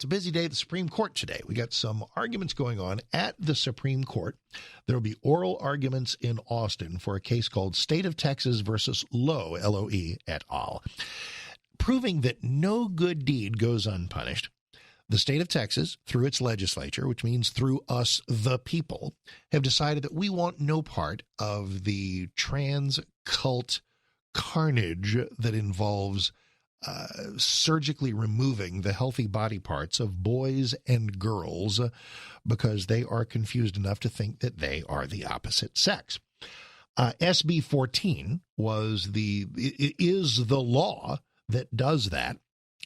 it's a busy day at the Supreme Court today. We got some arguments going on at the Supreme Court. There will be oral arguments in Austin for a case called State of Texas versus Lowe, L-O-E, et al., proving that no good deed goes unpunished. The state of Texas, through its legislature, which means through us, the people, have decided that we want no part of the trans cult carnage that involves surgically removing the healthy body parts of boys and girls because they are confused enough to think that they are the opposite sex. SB 14 is the law that does that.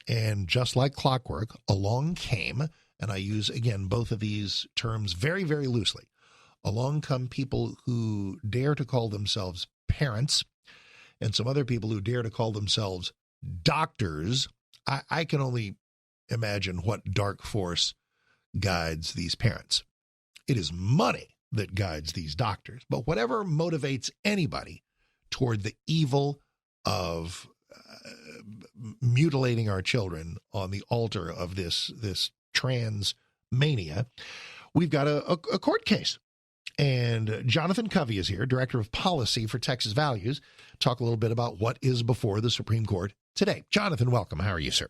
And just like clockwork, along came, and I use, again, both of these terms very, very loosely, along come people who dare to call themselves parents and some other people who dare to call themselves doctors. I can only imagine what dark force guides these parents. It is money that guides these doctors. But whatever motivates anybody toward the evil of mutilating our children on the altar of this trans mania, we've got a court case. And Jonathan Covey is here, Director of Policy for Texas Values, talk a little bit about what is before the Supreme Court today. Jonathan, welcome. How are you, sir?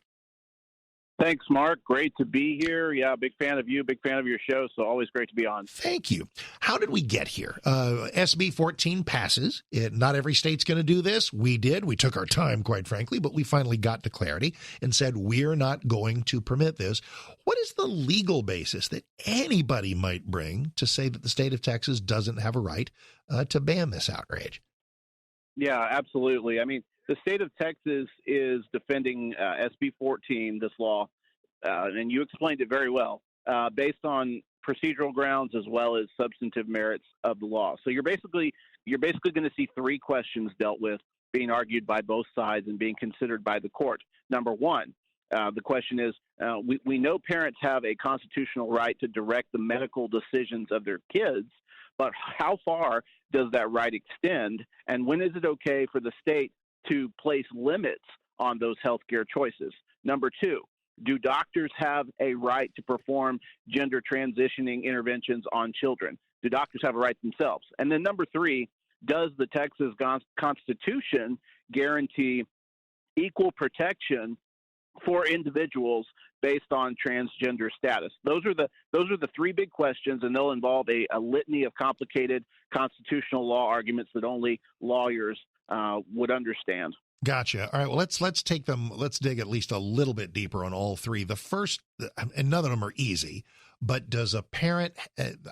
Thanks, Mark. Great to be here. Yeah, big fan of you, big fan of your show, so always great to be on. Thank you. How did we get here? SB 14 passes. Not every state's going to do this. We did. We took our time, quite frankly, but we finally got to clarity and said we're not going to permit this. What is the legal basis that anybody might bring to say that the state of Texas doesn't have a right to ban this outrage? Yeah, absolutely. I mean, the state of Texas is defending SB 14, this law, and you explained it very well, based on procedural grounds as well as substantive merits of the law. So you're basically going to see three questions dealt with being argued by both sides and being considered by the court. Number one, the question is, we know parents have a constitutional right to direct the medical decisions of their kids, but how far does that right extend, and when is it okay for the state to place limits on those healthcare choices? Number two, do doctors have a right to perform gender transitioning interventions on children? Do doctors have a right themselves? And then number three, does the Texas Constitution guarantee equal protection for individuals based on transgender status? Those are the three big questions, and they'll involve a litany of complicated constitutional law arguments that only lawyers would understand. Gotcha. All right. Well, let's take them. Let's dig at least a little bit deeper on all three. The first, and none of them are easy, but does a parent?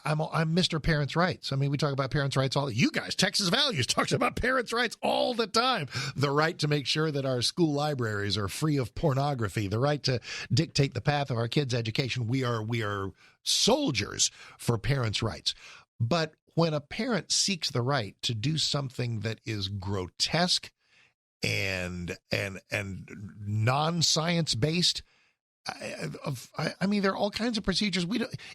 I'm Mr. Parents' Rights. I mean, we talk about parents' rights all. You guys, Texas Values, talks about parents' rights all the time. The right to make sure that our school libraries are free of pornography. The right to dictate the path of our kids' education. We are soldiers for parents' rights. But when a parent seeks the right to do something that is grotesque and non-science based, I mean, there are all kinds of procedures.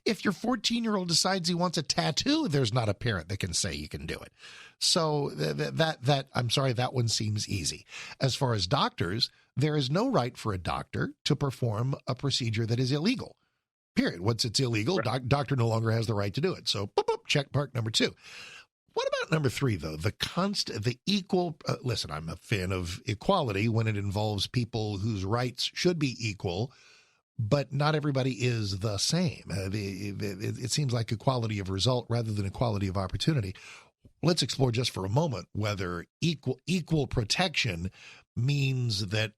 If your 14-year-old decides he wants a tattoo, there's not a parent that can say you can do it. So that I'm sorry, that one seems easy. As far as doctors, there is no right for a doctor to perform a procedure that is illegal. Period. Once it's illegal, right, doctor no longer has the right to do it. So, check mark number two. What about number three, though? The equal. Listen, I'm a fan of equality when it involves people whose rights should be equal, but not everybody is the same. It seems like equality of result rather than equality of opportunity. Let's explore just for a moment whether equal protection means that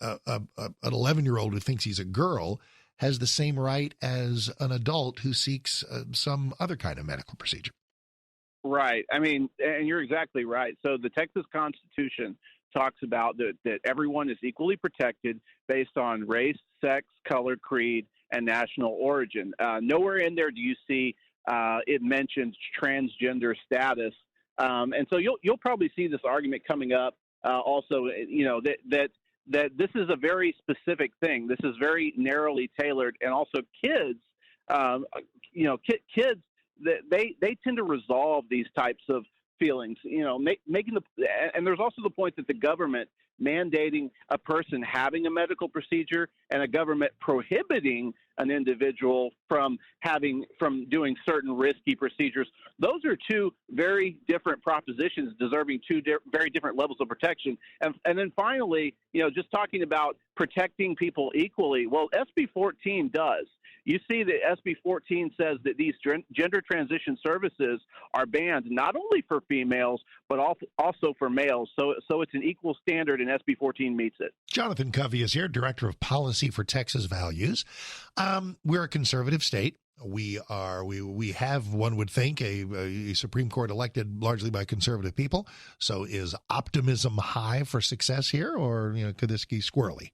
an 11-year-old who thinks he's a girl has the same right as an adult who seeks some other kind of medical procedure. Right. I mean, and you're exactly right. So the Texas Constitution talks about that everyone is equally protected based on race, sex, color, creed, and national origin. Nowhere in there do you see it mentions transgender status. And so you'll probably see this argument coming up also, that this is a very specific thing. This is very narrowly tailored, and also kids, kids, they tend to resolve these types of feelings, making and there's also the point that the government mandating a person having a medical procedure and a government prohibiting an individual from doing certain risky procedures. Those are two very different propositions deserving very different levels of protection. And then finally, just talking about protecting people equally. Well, SB 14 does. You see that SB 14 says that these gender transition services are banned not only for females, but also for males. So it's an equal standard, and SB 14 meets it. Jonathan Covey is here, Director of Policy for Texas Values. We're a conservative state. We have, one would think, a Supreme Court elected largely by conservative people. So is optimism high for success here, or could this be squirrely?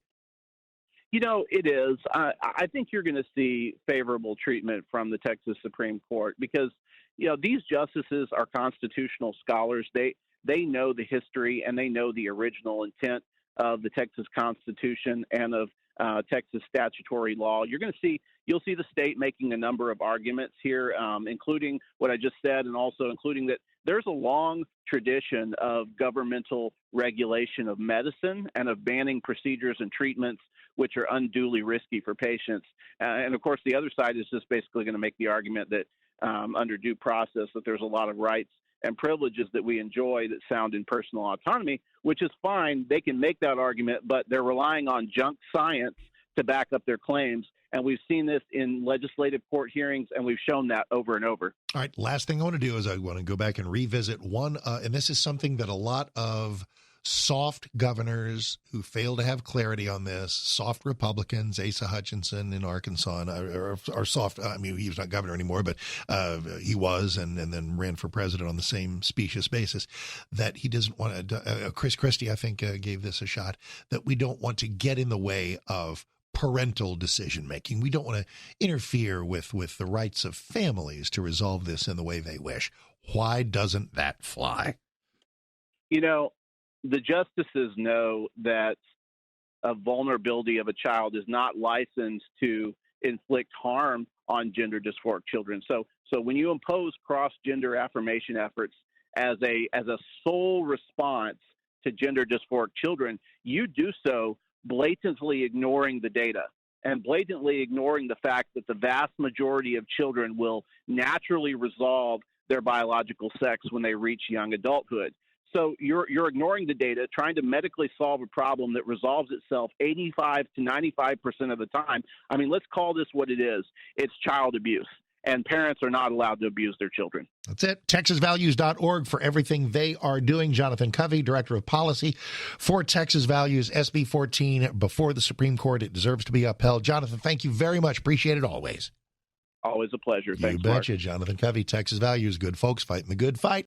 It is. I think you're going to see favorable treatment from the Texas Supreme Court because, these justices are constitutional scholars. They know the history and they know the original intent of the Texas Constitution and of Texas statutory law. You'll see the state making a number of arguments here, including what I just said, and also including that there's a long tradition of governmental regulation of medicine and of banning procedures and treatments which are unduly risky for patients. And of course, the other side is just basically going to make the argument that under due process, that there's a lot of rights and privileges that we enjoy that sound in personal autonomy, which is fine. They can make that argument, but they're relying on junk science to back up their claims. And we've seen this in legislative court hearings, and we've shown that over and over. All right. Last thing I want to do is I want to go back and revisit one, and this is something that a lot of soft governors who fail to have clarity on this, soft Republicans, Asa Hutchinson in Arkansas, are soft. I mean, he's not governor anymore, but he was, and then ran for president on the same specious basis, that he doesn't want to, Chris Christie, I think, gave this a shot, that we don't want to get in the way of parental decision making. We don't want to interfere with the rights of families to resolve this in the way they wish. Why doesn't that fly? The justices know that a vulnerability of a child is not licensed to inflict harm on gender dysphoric children. So when you impose cross-gender affirmation efforts as a sole response to gender dysphoric children, you do so blatantly ignoring the data and blatantly ignoring the fact that the vast majority of children will naturally resolve their biological sex when they reach young adulthood. So you're ignoring the data, trying to medically solve a problem that resolves itself 85 to 95% of the time. I mean, let's call this what it is. It's child abuse, and parents are not allowed to abuse their children. That's it. TexasValues.org for everything they are doing. Jonathan Covey, Director of Policy for Texas Values, SB 14 before the Supreme Court. It deserves to be upheld. Jonathan, thank you very much. Appreciate it always. Always a pleasure. Thanks, You betcha. Jonathan Covey, Texas Values. Good folks fighting the good fight.